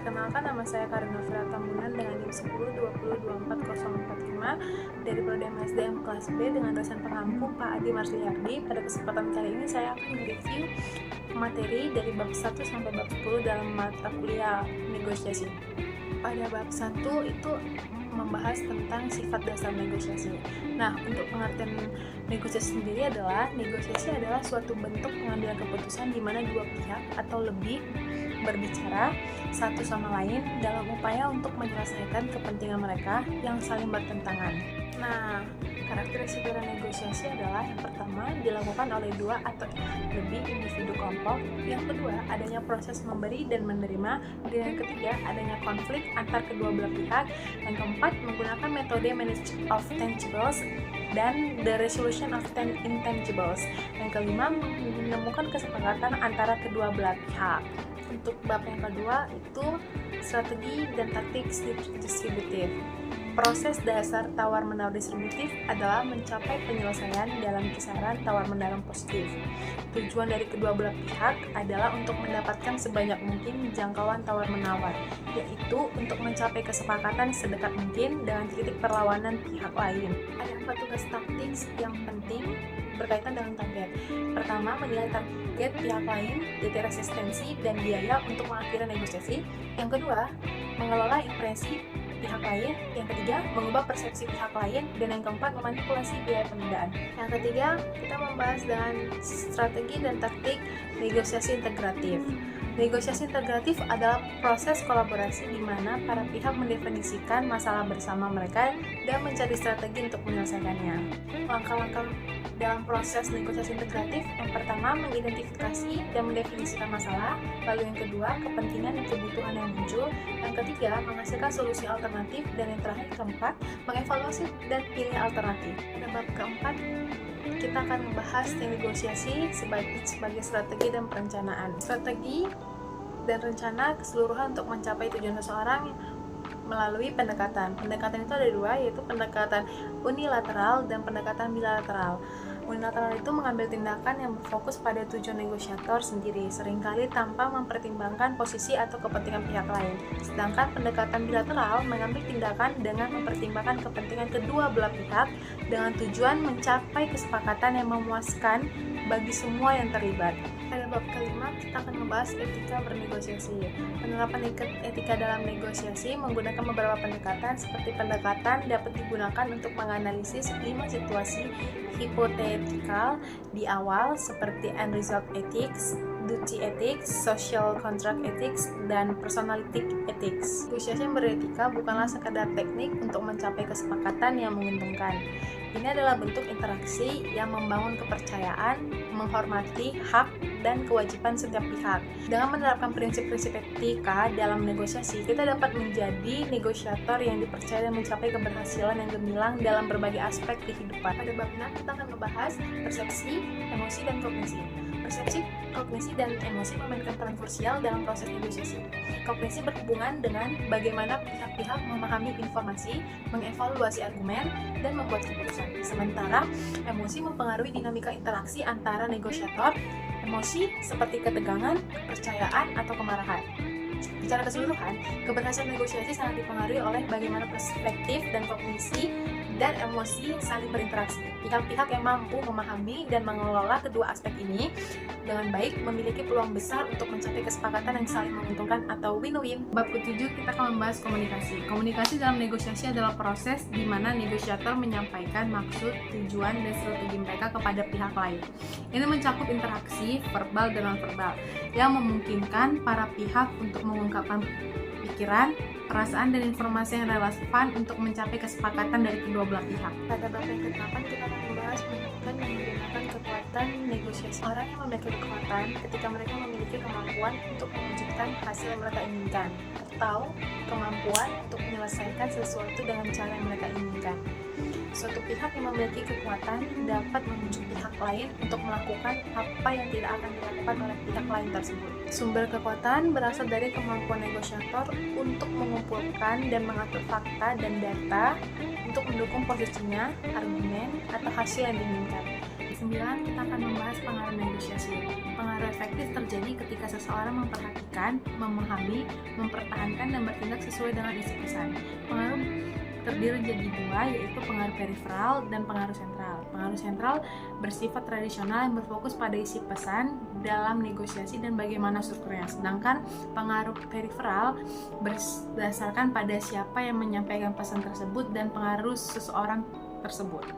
Perkenalkan, nama saya Karina Fira Tambunan dengan NIM 1020240445 dari Prodi MSDM kelas B dengan dosen pengampu Pak Adi Marsiliardi. Pada kesempatan kali ini saya akan mereview materi dari bab 1 sampai bab 10 dalam mata kuliah negosiasi. Pada bab 1 itu membahas tentang sifat dasar negosiasi. Nah, untuk pengertian negosiasi sendiri adalah suatu bentuk pengambilan keputusan di mana dua pihak atau lebih berbicara satu sama lain dalam upaya untuk menyelesaikan kepentingan mereka yang saling bertentangan. Nah, karakteristik dari negosiasi adalah yang pertama, dilakukan oleh dua atau lebih individu kelompok. Yang kedua, adanya proses memberi dan menerima. Dan yang ketiga, adanya konflik antar kedua belah pihak. Yang keempat, menggunakan metode manage of tangibles dan the resolution of intangibles. Yang kelima, menemukan kesepakatan antara kedua belah pihak. Untuk bab yang kedua itu strategi dan taktik distributif. Proses dasar tawar-menawar distributif adalah mencapai penyelesaian dalam kisaran tawar-menawar yang positif. Tujuan dari kedua belah pihak adalah untuk mendapatkan sebanyak mungkin jangkauan tawar-menawar, yaitu untuk mencapai kesepakatan sedekat mungkin dengan titik perlawanan pihak lain. Ada 4 tugas taktik yang penting berkaitan dengan target. Pertama, menilai target pihak lain, titik resistensi dan biaya untuk mengakhiri negosiasi. Yang kedua, mengelola impresi pihak lain. Yang ketiga, mengubah persepsi pihak lain. Dan yang keempat, memanipulasi biaya penundaan. Yang ketiga, kita membahas dengan strategi dan taktik negosiasi integratif. Negosiasi integratif adalah proses kolaborasi di mana para pihak mendefinisikan masalah bersama mereka dan mencari strategi untuk menyelesaikannya. Langkah-langkah dalam proses negosiasi integratif, yang pertama, mengidentifikasi dan mendefinisikan masalah. Lalu yang kedua, kepentingan dan kebutuhan yang muncul. Yang ketiga, menghasilkan solusi alternatif. Dan yang terakhir, keempat, mengevaluasi dan pilih alternatif. Pada bab keempat, kita akan membahas negosiasi sebagai strategi dan perencanaan. Strategi dan rencana keseluruhan untuk mencapai tujuan seseorang melalui pendekatan. Pendekatan itu ada dua, yaitu pendekatan unilateral dan pendekatan bilateral. Unilateral itu mengambil tindakan yang berfokus pada tujuan negosiator sendiri, seringkali tanpa mempertimbangkan posisi atau kepentingan pihak lain. Sedangkan pendekatan bilateral mengambil tindakan dengan mempertimbangkan kepentingan kedua belah pihak dengan tujuan mencapai kesepakatan yang memuaskan bagi semua yang terlibat. Pada bab kelima, kita akan membahas etika bernegosiasi. Penerapan etika dalam negosiasi menggunakan beberapa pendekatan, seperti pendekatan dapat digunakan untuk menganalisis 5 situasi hipotetikal di awal, seperti end result ethics, duty ethics, social contract ethics, dan personality ethics. Negosiasi yang beretika bukanlah sekadar teknik untuk mencapai kesepakatan yang menguntungkan. Ini adalah bentuk interaksi yang membangun kepercayaan, menghormati hak dan kewajiban setiap pihak. Dengan menerapkan prinsip-prinsip etika dalam negosiasi, kita dapat menjadi negosiator yang dipercaya dan mencapai keberhasilan yang gemilang dalam berbagai aspek kehidupan. Pada bab 6, kita akan membahas persepsi, emosi, dan kognisi. Persepsi, kognisi, dan emosi memainkan peran krusial dalam proses negosiasi. Kognisi berhubungan dengan bagaimana pihak-pihak memahami informasi, mengevaluasi argumen, dan membuat keputusan. Sementara emosi mempengaruhi dinamika interaksi antara negosiator. Emosi seperti ketegangan, kepercayaan, atau kemarahan. Secara keseluruhan, keberhasilan negosiasi sangat dipengaruhi oleh bagaimana perspektif dan kognisi dan emosi saling berinteraksi. Pihak-pihak yang mampu memahami dan mengelola kedua aspek ini dengan baik memiliki peluang besar untuk mencapai kesepakatan yang saling menguntungkan atau win-win. Bab ke-7, kita akan membahas komunikasi. Komunikasi dalam negosiasi adalah proses di mana negosiator menyampaikan maksud, tujuan, dan strategi mereka kepada pihak lain. Ini mencakup interaksi verbal dan non-verbal yang memungkinkan para pihak untuk mengungkapkan pikiran, perasaan, dan informasi yang relevan untuk mencapai kesepakatan dari kedua belah pihak. Pada bab yang ke-8, kita akan membahas menentukan dan menggunakan kekuatan negosiasi. Orang yang memiliki kekuatan ketika mereka memiliki kemampuan untuk mewujudkan hasil yang mereka inginkan, atau kemampuan untuk menyelesaikan sesuatu dengan cara yang mereka inginkan. Suatu pihak yang memiliki kekuatan dapat membujuk pihak lain untuk melakukan apa yang tidak akan dilakukan oleh pihak lain tersebut. Sumber kekuatan berasal dari kemampuan negosiator untuk mengumpulkan dan mengatur fakta dan data untuk mendukung posisinya, argumen, atau hasil yang diinginkan. ke-9 kita akan membahas pengaruh negosiasi. Pengaruh efektif terjadi ketika seseorang memperhatikan, memahami, mempertahankan, dan bertindak sesuai dengan isi pesan. Pengaruh terdiri jadi dua, yaitu pengaruh periferal dan pengaruh sentral. Pengaruh sentral bersifat tradisional yang berfokus pada isi pesan dalam negosiasi dan bagaimana strukturnya. Sedangkan pengaruh periferal berdasarkan pada siapa yang menyampaikan pesan tersebut dan pengaruh seseorang tersebut.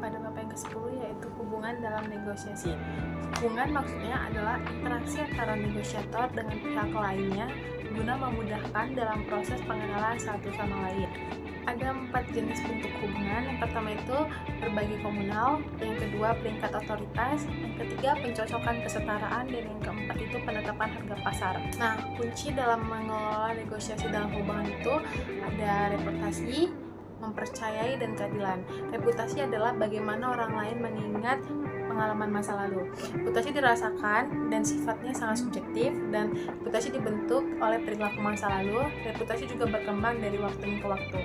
Pada bab yang ke-10 yaitu hubungan dalam negosiasi. Hubungan maksudnya adalah interaksi antara negosiator dengan pihak lainnya guna memudahkan dalam proses pengenalan satu sama lain. Ada 4 jenis bentuk hubungan. Yang pertama itu berbagi komunal, yang kedua peringkat otoritas, yang ketiga pencocokan kesetaraan, dan yang keempat itu penetapan harga pasar. Nah, kunci dalam mengelola negosiasi dalam hubungan itu ada reputasi, mempercayai, dan keadilan. Reputasi adalah bagaimana orang lain mengingat pengalaman masa lalu. Reputasi dirasakan dan sifatnya sangat subjektif, dan reputasi dibentuk oleh perilaku masa lalu. Reputasi juga berkembang dari waktu ke waktu.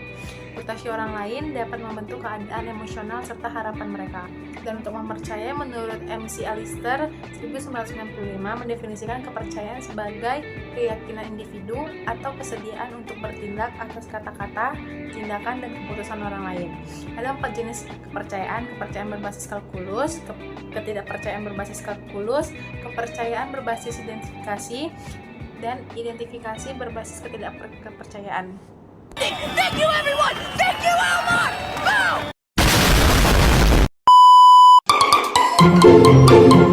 Reputasi orang lain dapat membentuk keadaan emosional serta harapan mereka. Dan untuk mempercayai, menurut MC Alistair 1995 mendefinisikan kepercayaan sebagai keyakinan individu atau kesediaan untuk bertindak atas kata-kata, tindakan, dan keputusan orang lain. Ada 4 jenis kepercayaan: kepercayaan berbasis kalkulus, ketidakpercayaan berbasis kalkulus, kepercayaan berbasis identifikasi, dan identifikasi berbasis ketidakpercayaan. Thank you everyone! Thank you Elmar! Go!